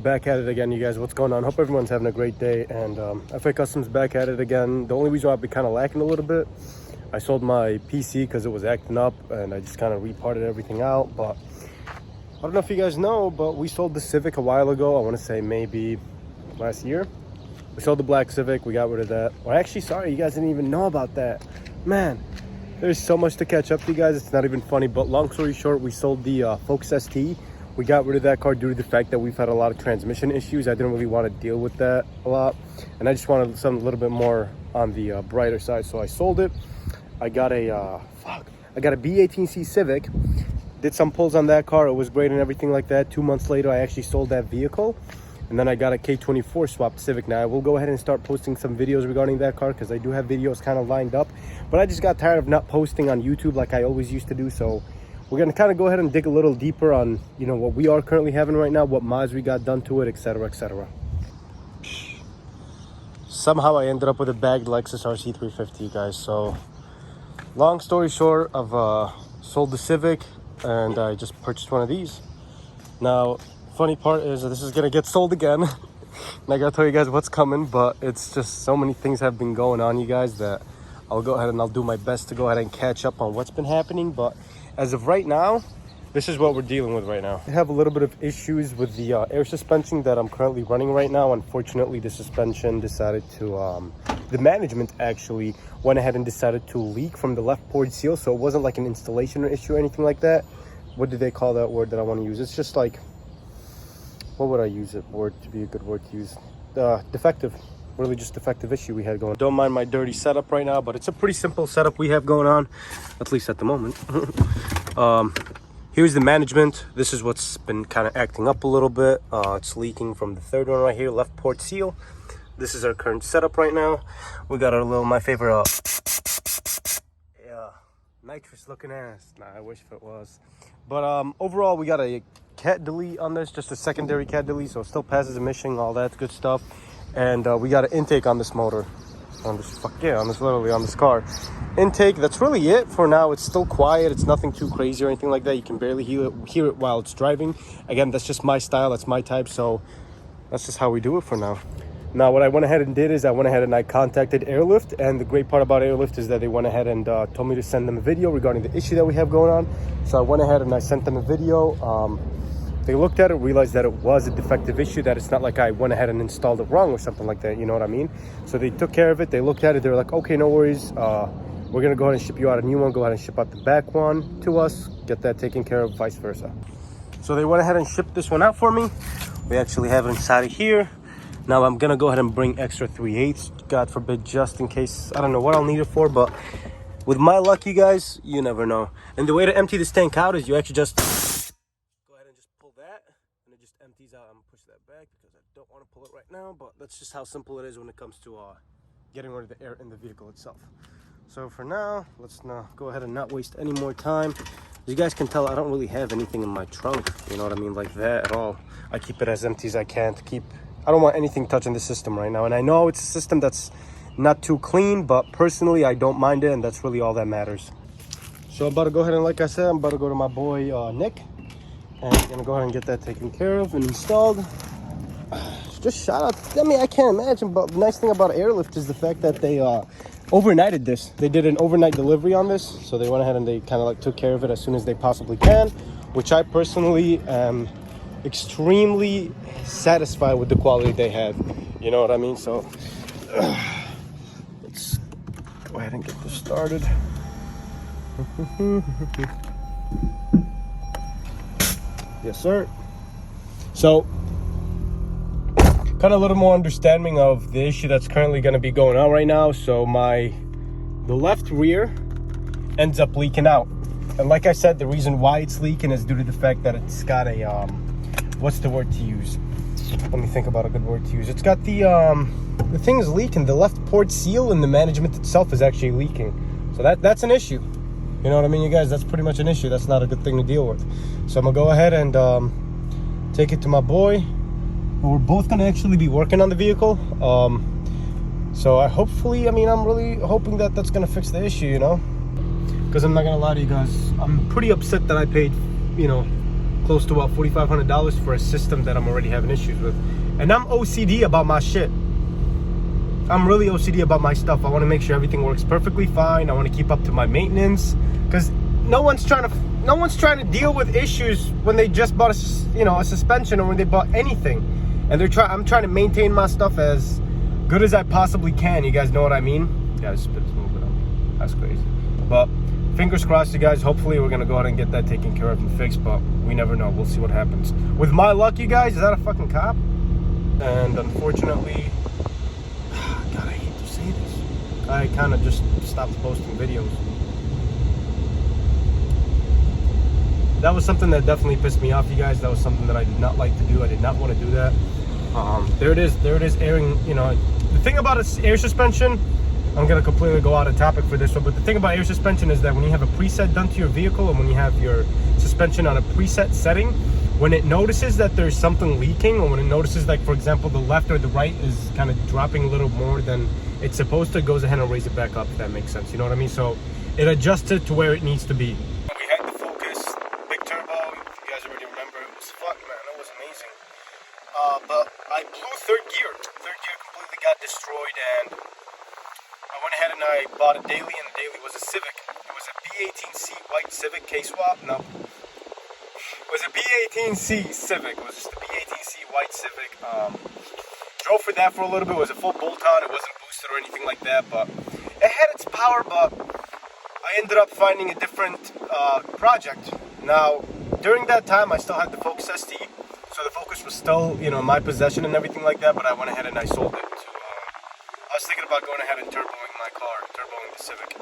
Back at it again, you guys. What's going on? Hope everyone's having a great day. And FA Customs back at it again. The only reason I've been kind of lacking a little bit, I sold my PC because it was acting up, and I just kind of reparted everything out. But I don't know if you guys know, but we sold the Civic a while ago. I want to say maybe last year. We sold the black Civic. We got rid of that. Well, actually, sorry, you guys didn't even know about that. Man, there's so much to catch up to, you guys. It's not even funny. But long story short, we sold the Focus ST. We got rid of that car due to the fact that we've had a lot of transmission issues. I didn't really want to deal with that a lot, and I just wanted something a little bit more on the brighter side, so I sold it. I got a B18C Civic. Did some pulls on that car. It was great and everything like that. 2 months later, I actually sold that vehicle, and then I got a K24 swapped Civic. Now I will go ahead and start posting some videos regarding that car because I do have videos kind of lined up, but I just got tired of not posting on YouTube like I always used to do. So we're gonna kind of go ahead and dig a little deeper on, you know, what we are currently having right now, what mods we got done to it, etc, etc. Somehow I ended up with a bagged Lexus RC350, you guys. So long story short, I've sold the Civic and I just purchased one of these. Now funny part is that this is gonna get sold again. And I gotta tell you guys what's coming, but it's just so many things have been going on, you guys, that I'll go ahead and I'll do my best to go ahead and catch up on what's been happening. But as of right now, this is what we're dealing with right now. I have a little bit of issues with the air suspension that I'm currently running right now. Unfortunately, the suspension decided to, the management actually went ahead and decided to leak from the left port seal. So it wasn't like an installation issue or anything like that. What do they call that word that I want to use? It's just like, what would I use it word to be a good word to use? Defective. Really just defective issue we had going. Don't mind my dirty setup right now, but it's a pretty simple setup we have going on, at least at the moment. Here's the management. This is what's been kind of acting up a little bit. It's leaking from the third one right here, left port seal. This is our current setup right now. We got our little, my favorite, nitrous looking ass. Nah, I wish it was. But overall, we got a cat delete on this, just a secondary cat delete, so it still passes emission, all that good stuff. And we got an intake on this motor, on this literally on this car. Intake, that's really it for now. It's still quiet. It's nothing too crazy or anything like that. You can barely hear it while it's driving. Again, that's just my style. That's my type. So that's just how we do it for now. Now, what I went ahead and did is I went ahead and I contacted Airlift. And the great part about Airlift is that they went ahead and told me to send them a video regarding the issue that we have going on. So I went ahead and I sent them a video. They looked at it, realized that it was a defective issue, that it's not like I went ahead and installed it wrong or something like that, you know what I mean? So they took care of it. They looked at it. They were like, okay, no worries. We're going to go ahead and ship you out a new one. Go ahead and ship out the back one to us. Get that taken care of, vice versa. So they went ahead and shipped this one out for me. We actually have it inside of here. Now I'm going to go ahead and bring extra 3/8, God forbid, just in case. I don't know what I'll need it for, but with my luck, you guys, you never know. And the way to empty this tank out is you actually just empties out. I'm gonna push that back because I don't want to pull it right now, but that's just how simple it is when it comes to getting rid of the air in the vehicle itself. So for now, let's now go ahead and not waste any more time. As you guys can tell, I don't really have anything in my trunk, you know what I mean, like that at all. I keep it as empty as I can to keep, I don't want anything touching the system right now. And I know it's a system that's not too clean, but personally I don't mind it, and that's really all that matters. So I'm about to go ahead and, like I said, I'm about to go to my boy Nick, and I'm gonna go ahead and get that taken care of and installed. Just shout out, I mean, I can't imagine, but the nice thing about Airlift is the fact that they overnighted this. They did an overnight delivery on this, so they went ahead and they kind of like took care of it as soon as they possibly can, which I personally am extremely satisfied with the quality they have, you know what I mean? So let's go ahead and get this started. Yes, sir. So, kind of a little more understanding of the issue that's currently going to be going on right now. So the left rear ends up leaking out. And like I said, the reason why it's leaking is due to the fact that it's got a, what's the word to use? Let me think about a good word to use. It's got the thing is leaking. The left port seal and the management itself is actually leaking. So that's an issue. You know what I mean, you guys? That's pretty much an issue. That's not a good thing to deal with. So I'm going to go ahead and take it to my boy. We're both going to actually be working on the vehicle. So I'm really hoping that that's going to fix the issue, you know? Because I'm not going to lie to you guys. I'm pretty upset that I paid, you know, close to about $4,500 for a system that I'm already having issues with. And I'm OCD about my shit. I'm really OCD about my stuff. I want to make sure everything works perfectly fine. I want to keep up to my maintenance, because no one's trying to deal with issues when they just bought a suspension, or when they bought anything. And I'm trying to maintain my stuff as good as I possibly can. You guys know what I mean? Yeah, I spit a little bit on me. That's crazy. But fingers crossed, you guys. Hopefully we're gonna go ahead and get that taken care of and fixed, but we never know. We'll see what happens. With my luck, you guys, is that a fucking cop? And unfortunately, God, I hate to say this, I kind of just stopped posting videos. That was something that definitely pissed me off, you guys. That was something that I did not like to do. I did not want to do that. There it is airing, you know. The thing about an air suspension, I'm gonna completely go out of topic for this one, but the thing about air suspension is that when you have a preset done to your vehicle, and when you have your suspension on a preset setting, when it notices that there's something leaking, or when it notices, like, for example, the left or the right is kind of dropping a little more than it's supposed to, it goes ahead and raise it back up, if that makes sense. You know what I mean? So it adjusts it to where it needs to be. We had the Focus, big turbo. If you guys already remember, it was fuck, man, it was amazing. But I blew third gear. Third gear completely got destroyed, and I went ahead and I bought a daily, and the daily was a Civic. It was a B18C white Civic K-swap. No. It was a B18C Civic. It was just a B18C white Civic. Drove for that for a little bit. It was a full bolt-on. It wasn't boosted or anything like that, but it had its power, but I ended up finding a different project. Now, during that time, I still had the Focus ST, so the Focus was still, you know, in my possession and everything like that, but I went ahead and I sold it. I was thinking about going ahead and turboing my car, turboing the Civic.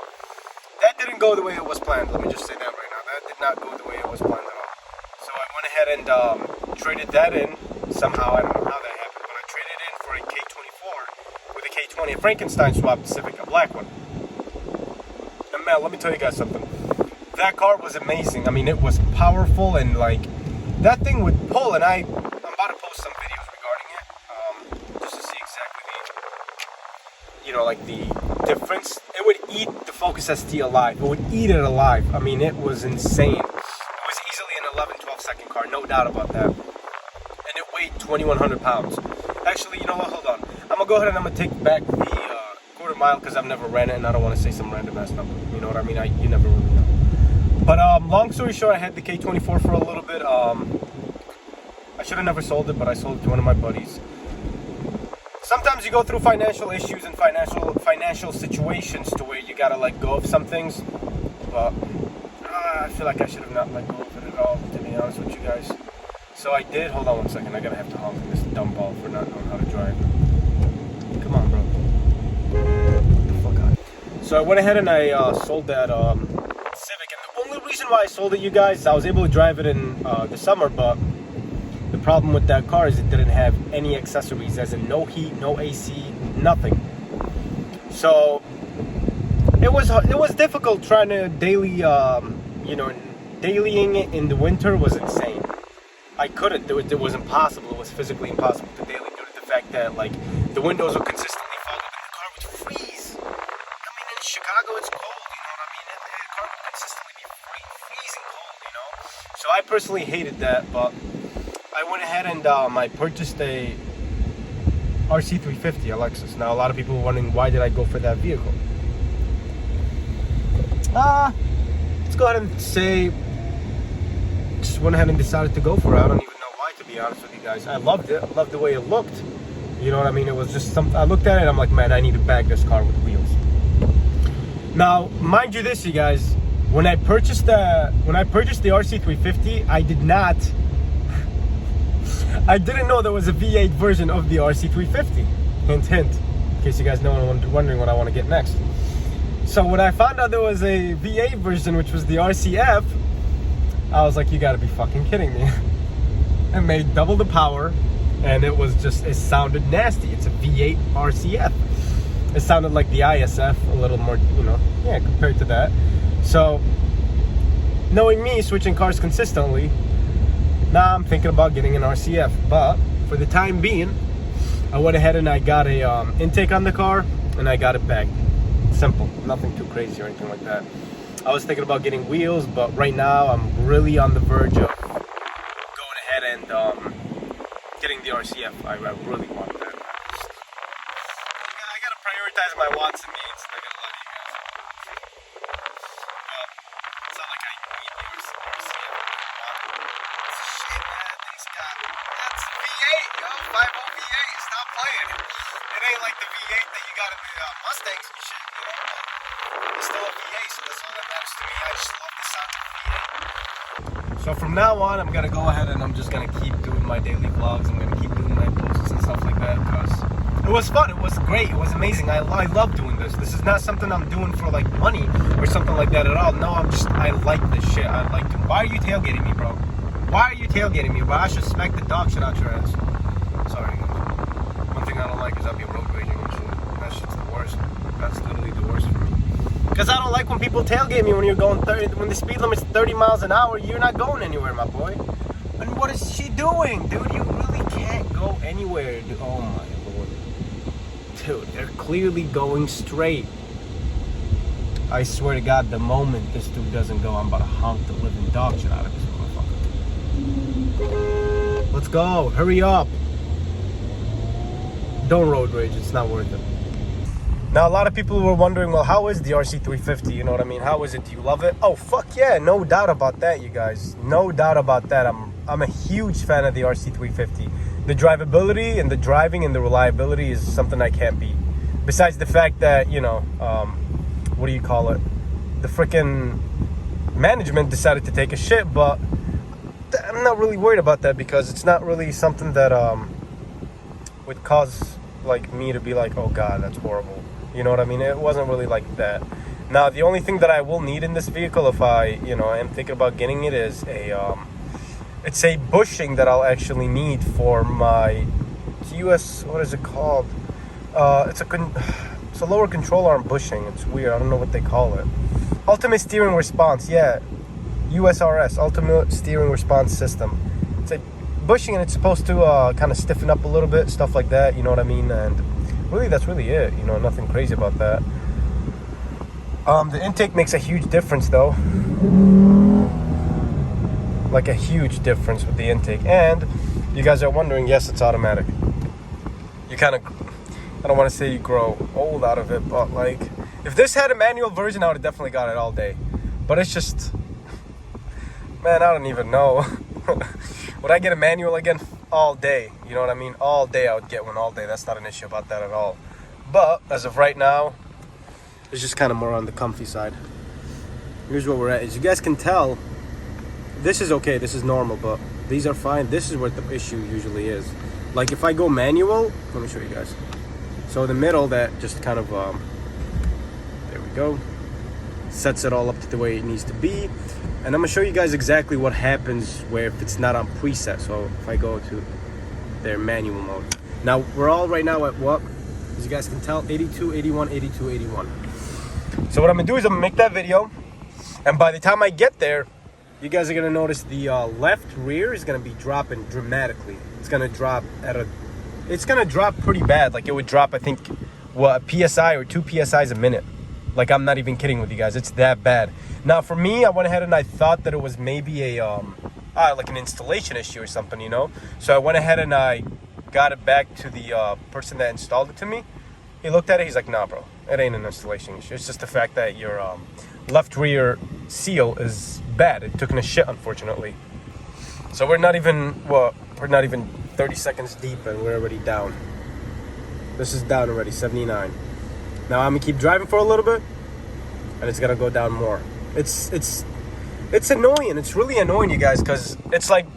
That didn't go the way it was planned. Let me just say that right now. That did not go the way it was planned at all. So I went ahead and traded that in somehow. I don't know how that happened, but I traded in for a K24 with a K20, a Frankenstein swapped Civic, a black one. And man, let me tell you guys something. That car was amazing. I mean, it was powerful, and like, that thing would pull, and I'm about to post some videos regarding it, just to see exactly the, you know, like the difference. It would eat the Focus ST alive. It would eat it alive. I mean, it was insane. It was easily an 11-12 second car, no doubt about that. And it weighed 2,100 pounds. Actually, you know what? Hold on. I'm gonna go ahead and I'm gonna take back the quarter mile, because I've never ran it, and I don't want to say some random ass number. You know what I mean? You never really know. But long story short, I had the K24 for a little bit. I should have never sold it, but I sold it to one of my buddies. Sometimes you go through financial issues and financial situations to where you gotta let go of some things. But I feel like I should have not let go of it at all, to be honest with you guys. So I did. Hold on one second. I gotta have to honk at this dumb ball for not knowing how to drive. Come on, bro. Get the fuck out. So I went ahead and I sold that Civic, and the only reason why I sold it, you guys, I was able to drive it in the summer, but the problem with that car is it didn't have any accessories, as in no heat, no AC, nothing. So it was difficult trying to daily, you know, dailying it in the winter was insane. I couldn't do it. It was impossible. It was physically impossible to daily due to the fact that, like, the windows would consistently fog up and the car would freeze. I mean, in Chicago it's cold, you know what I mean? The car would consistently be freezing cold, you know? So I personally hated that, but I went ahead and I purchased a RC350, a Lexus. Now, a lot of people were wondering, why did I go for that vehicle? Let's go ahead and say, just went ahead and decided to go for it. I don't even know why, to be honest with you guys. I loved it. I loved the way it looked. You know what I mean? It was just something. I looked at it and I'm like, man, I need to bag this car with wheels. Now, mind you this, you guys, when I purchased the RC350, I didn't know there was a V8 version of the RC350. Hint, hint, in case you guys know and wondering what I want to get next. So when I found out there was a V8 version, which was the RCF, I was like, you gotta be fucking kidding me. It made double the power, and it sounded nasty. It's a V8 RCF. It sounded like the ISF, a little more, you know, yeah, compared to that. So, knowing me, switching cars consistently, now I'm thinking about getting an RCF. But for the time being, I went ahead and I got a intake on the car, and I got it bagged. Simple, nothing too crazy or anything like that. I was thinking about getting wheels, but right now I'm really on the verge of getting the RCF. I really want that. I gotta prioritize my wants and needs. I gotta love you guys. It's not like I need the RCF. Shit, man. That's V8, yo. 5.0 V8. Stop playing. It ain't like the V8 that you got in the Mustangs and shit, you know? It's still a V8, so that's all that matters to me. I just love the sound of the V8. So from now on, I'm gonna go ahead and I'm just gonna keep doing my daily vlogs. I'm gonna keep doing my posts and stuff like that because it was fun. It was great. It was amazing. I love doing this. This is not something I'm doing for like money or something like that at all. No, I like this shit. I like to. Why are you tailgating me, bro? Why are you tailgating me? Well, I should smack the dog shit out your ass. Sorry. One thing I don't like is I'll be road raging and shit. That shit's the worst. That's literally the worst for me. Because I don't like when people tailgate me when you're going 30, when the speed limit's 30 miles an hour, you're not going anywhere, my boy. And what is she doing? Dude, you really can't go anywhere. Dude. Oh my lord. Dude, they're clearly going straight. I swear to God, the moment this dude doesn't go, I'm about to honk the living dog shit out of this motherfucker. Let's go. Hurry up. Don't road rage. It's not worth it. Now, a lot of people were wondering, well, how is the RC350? You know what I mean? How is it? Do you love it? Oh, fuck yeah. No doubt about that, you guys. No doubt about that. I'm a huge fan of the RC350. The drivability and the driving and the reliability is something I can't beat. Besides the fact that, you know, what do you call it? The freaking management decided to take a shit, but I'm not really worried about that because it's not really something that would cause like me to be like, oh God, that's horrible. You know what I mean? It wasn't really like that. Now, the only thing that I will need in this vehicle, if I, you know, am thinking about getting it, is it's a bushing that I'll actually need for my US, what is it called? It's a lower control arm bushing. It's weird. I don't know what they call it. Ultimate steering response. Yeah, USRS, ultimate steering response system. It's a bushing, and it's supposed to kind of stiffen up a little bit, stuff like that. You know what I mean? And really, that's really it. You know, nothing crazy about that. The intake makes a huge difference, though. Like a huge difference with the intake. And you guys are wondering, yes, it's automatic. You kind of, I don't want to say you grow old out of it, but like, if this had a manual version, I would have definitely got it all day. But it's just, man, I don't even know. Would I get a manual again all day? You know what I mean? All day I would get one all day. That's not an issue about that at all. But as of right now, it's just kind of more on the comfy side. Here's where we're at. As you guys can tell, this is okay. This is normal, but these are fine. This is where the issue usually is. Like if I go manual, let me show you guys. So the middle, that just kind of, there we go. Sets it all up to the way it needs to be. And I'm gonna show you guys exactly what happens where if it's not on preset. So if I go to their manual mode. Now we're all right now at what? As you guys can tell, 82, 81, 82, 81. So what I'm gonna do is I'm gonna make that video. And by the time I get there, you guys are gonna notice the left rear is gonna be dropping dramatically. It's gonna drop it's gonna drop pretty bad. Like it would drop, I think, what, a PSI or 2 PSIs a minute. Like I'm not even kidding with you guys. It's that bad. Now for me, I went ahead and I thought that it was maybe a like an installation issue or something, you know. So I went ahead and I got it back to the person that installed it to me. He looked at it. He's like, "Nah, bro, it ain't an installation issue. It's just the fact that your left rear seal is bad. It took in a shit, unfortunately." So we're not even 30 seconds deep and we're already down. This is down already, 79. Now I'm gonna keep driving for a little bit, and it's gonna go down more. It's annoying. It's really annoying, you guys, because it's like,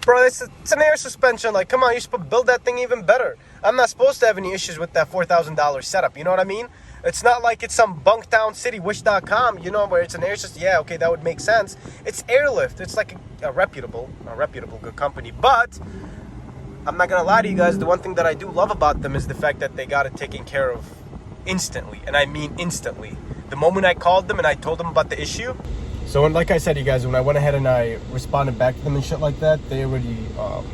bro, it's an air suspension. Like, come on, you're supposed to build that thing even better. I'm not supposed to have any issues with that $4,000 setup. You know what I mean? It's not like it's some Bunktown City Wish.com, you know, where it's an air system. Yeah, okay, that would make sense. It's Airlift. It's like a reputable good company. But I'm not gonna lie to you guys. The one thing that I do love about them is the fact that they got it taken care of instantly, and I mean instantly. The moment I called them and I told them about the issue. So when, like I said, you guys, when I went ahead and I responded back to them and shit like that, they already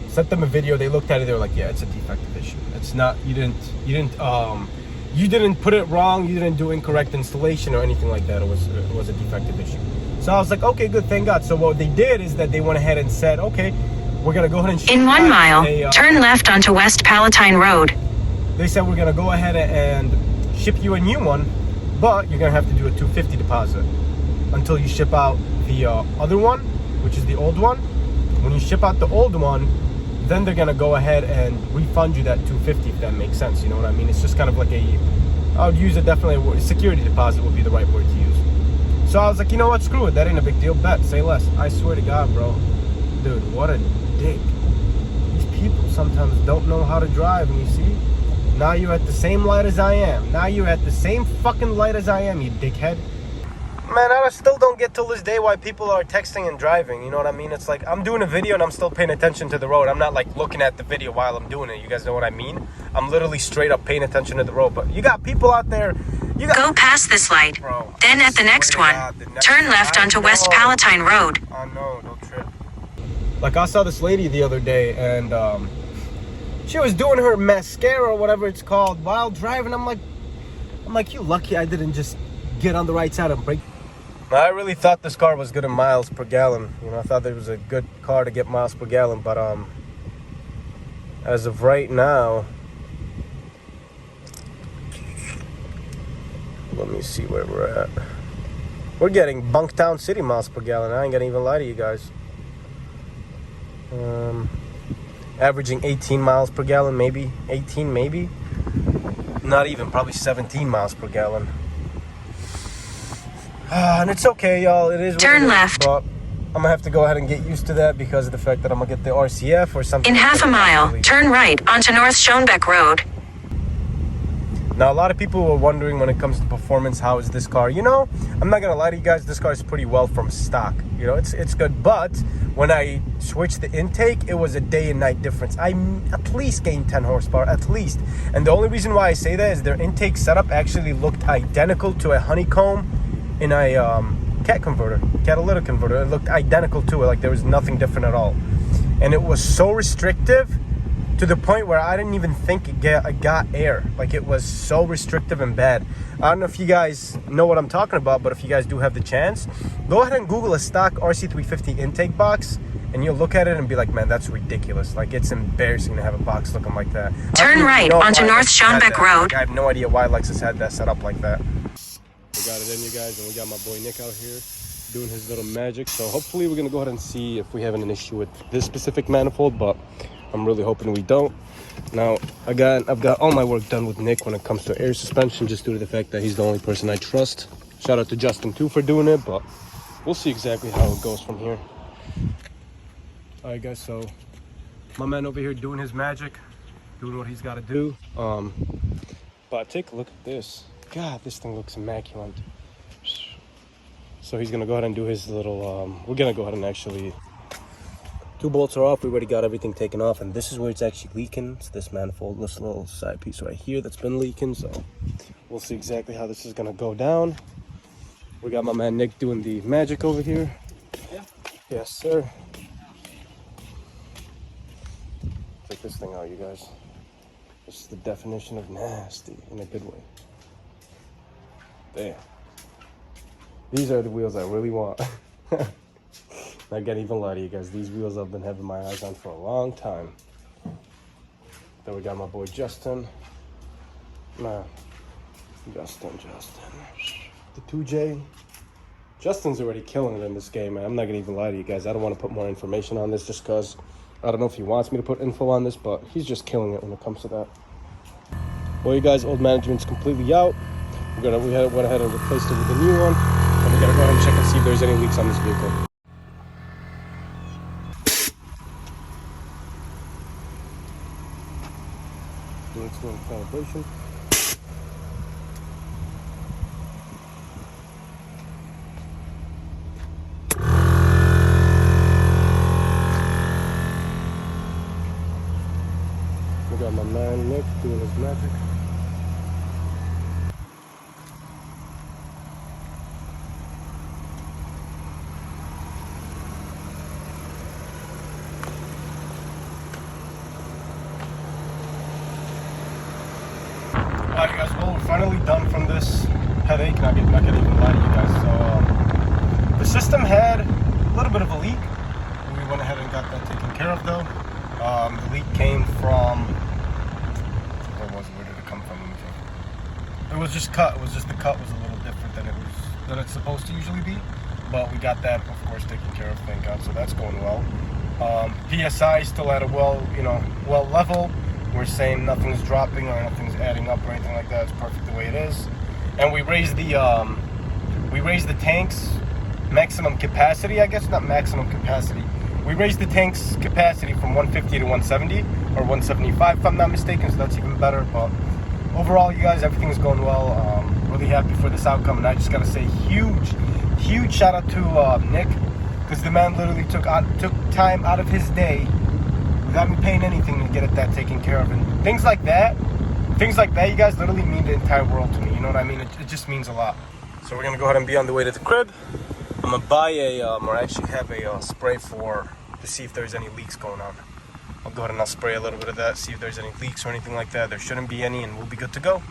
sent them a video. They looked at it. They were like, "Yeah, it's a defective issue. It's not. You didn't put it wrong. You didn't do incorrect installation or anything like that. It was a defective issue." So I was like, "Okay, good, thank God." So what they did is that they went ahead and said, "Okay, we're gonna go ahead and ship in 1 mile, turn left onto West Palatine Road. They said we're gonna go ahead and ship you a new one, but you're gonna have to do a $250 deposit until you ship out the other one, which is the old one. When you ship out the old one, then they're gonna go ahead and refund you that $250, if that makes sense. You know what I mean? It's just kind of like I would use it definitely. Security deposit would be the right word to use. So I was like, you know what? Screw it. That ain't a big deal. Bet. Say less. I swear to God, bro. Dude, what a dick. These people sometimes don't know how to drive, and you see? Now you're at the same light as I am. Now you're at the same fucking light as I am, you dickhead. Man, I still don't get till this day why people are texting and driving. You know what I mean? It's like I'm doing a video and I'm still paying attention to the road. I'm not like looking at the video while I'm doing it. You guys know what I mean? I'm literally straight up paying attention to the road. But you got people out there. Go past this light. Bro, then at the next one, turn left onto West Palatine Road. I know, don't trip. Like I saw this lady the other day, and she was doing her mascara or whatever it's called while driving. I'm like, you lucky I didn't just get on the right side and brake. I really thought this car was good in miles per gallon. You know, I thought it was a good car to get miles per gallon, but as of right now, let me see where we're at. We're getting Bunktown City miles per gallon. I ain't gonna even lie to you guys. Averaging 18 miles per gallon, maybe 18, maybe not even, probably 17 miles per gallon. And it's okay, y'all. It is what turn it is, left. but I'm gonna have to go ahead and get used to that because of the fact that I'm gonna get the RCF or something. In half a mile, turn right onto North Schoenbeck Road. Now, a lot of people were wondering when it comes to performance, how is this car? You know, I'm not gonna lie to you guys, this car is pretty well from stock. You know, it's good, but when I switched the intake, it was a day and night difference. I at least gained 10 horsepower, at least. And the only reason why I say that is their intake setup actually looked identical to a honeycomb in a catalytic converter. It looked identical to it, like there was nothing different at all. And it was so restrictive to the point where I didn't even think it got air. Like, it was so restrictive and bad. I don't know if you guys know what I'm talking about, but if you guys do have the chance, go ahead and Google a stock RC350 intake box, and you'll look at it and be like, man, that's ridiculous. Like, it's embarrassing to have a box looking like that. Turn right onto North Schoenbeck Road. Like, I have no idea why Lexus had that set up like that. We got it in, you guys, and we got my boy Nick out here doing his little magic. So hopefully we're gonna go ahead and see if we have an issue with this specific manifold, but I'm really hoping we don't. Now, I've got all my work done with Nick when it comes to air suspension, just due to the fact that he's the only person I trust. Shout out to Justin too for doing it, but we'll see exactly how it goes from here. All right, guys, so my man over here doing his magic, doing what he's got to do. But take a look at this. God, this thing looks immaculate. So he's gonna go ahead and do his little, we're gonna go ahead and actually, 2 bolts are off. We already got everything taken off, and this is where it's actually leaking. It's this manifold, this little side piece right here that's been leaking. So we'll see exactly how this is gonna go down. We got my man Nick doing the magic over here. Yeah. Yes, sir. Check this thing out, you guys. This is the definition of nasty in a good way. Damn. These are the wheels I really want. Not gonna even lie to you guys. These wheels I've been having my eyes on for a long time. Then we got my boy Justin. Nah. Justin. The 2J. Justin's already killing it in this game, man. I'm not gonna even lie to you guys. I don't want to put more information on this just because I don't know if he wants me to put info on this, but he's just killing it when it comes to that. Well, you guys, old management's completely out. We went ahead and replaced it with a new one. And we gotta go ahead and check and see if there's any leaks on this vehicle. Doing some calibration. We got my man Nick doing his magic. Alright, you guys, well, we're finally done from this headache. Not gonna even lie to you guys. So the system had a little bit of a leak. We went ahead and got that taken care of. care of though. The leak came from, where did it come from? Let me think. It was just cut. It was just the cut was a little different than it's supposed to usually be. But we got that, of course, taken care of, thank God. So that's going well. PSI still at a well level. We're saying nothing's dropping or nothing's adding up or anything like that. It's perfect the way it is. And we raised the tanks maximum capacity, I guess, not maximum capacity. We raised the tank's capacity from 150 to 170 or 175 if I'm not mistaken, so that's even better. But overall, you guys, everything is going well. Really happy for this outcome, and I just gotta say huge shout out to Nick, because the man literally took time out of his day without me paying anything to get that taken care of. And things like that, you guys, literally mean the entire world to me. You know what I mean? It just means a lot. So we're gonna go ahead and be on the way to the crib. I'm gonna buy or actually have a spray to see if there's any leaks going on. I'll go ahead and I'll spray a little bit of that, see if there's any leaks or anything like that. There shouldn't be any, and we'll be good to go.